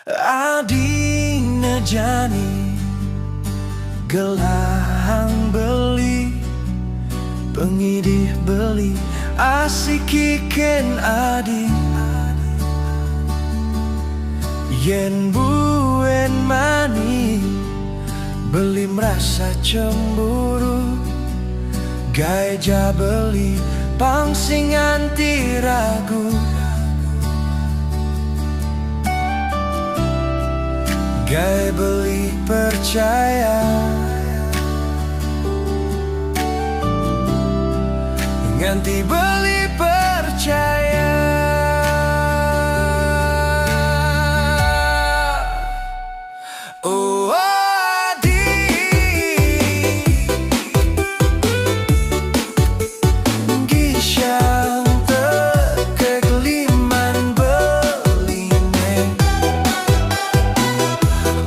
Adina jani gelang beli pengidih beli asik iken adi yen buen mani beli merasa cemburu gaeja beli pangsing anti ragu gae beli percaya nganti beli percaya. Oh adi gisyang tekek liman beline.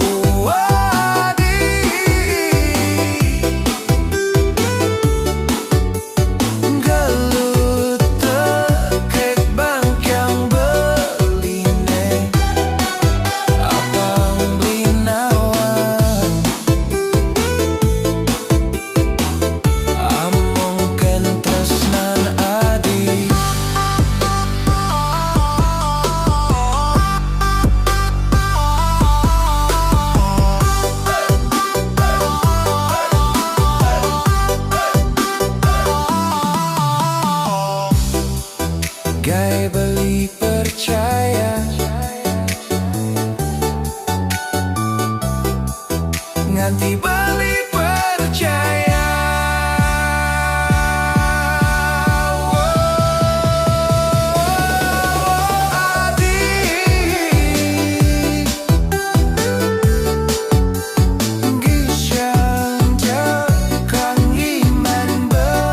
Oh adi gelut tekek bangkyang beline. Abang beli nawang amongken tresnan adi. Gae beli percaya nganti beli percaya. Adi gisyang jakang iman beline.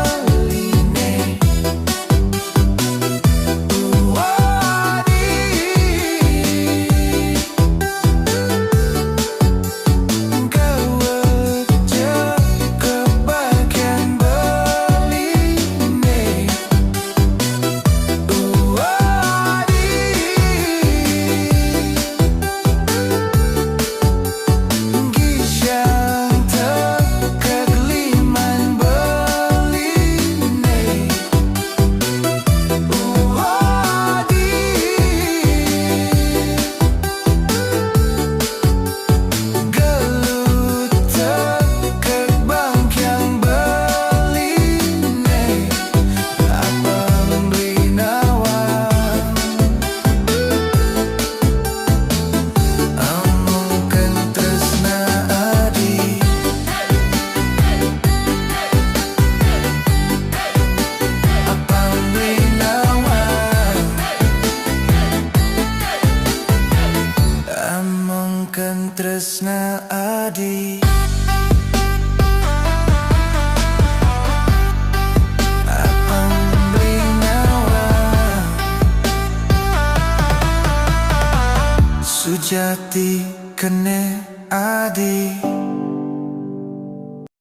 Amongken tresna adi. Apang beli nawang sujati kene adi.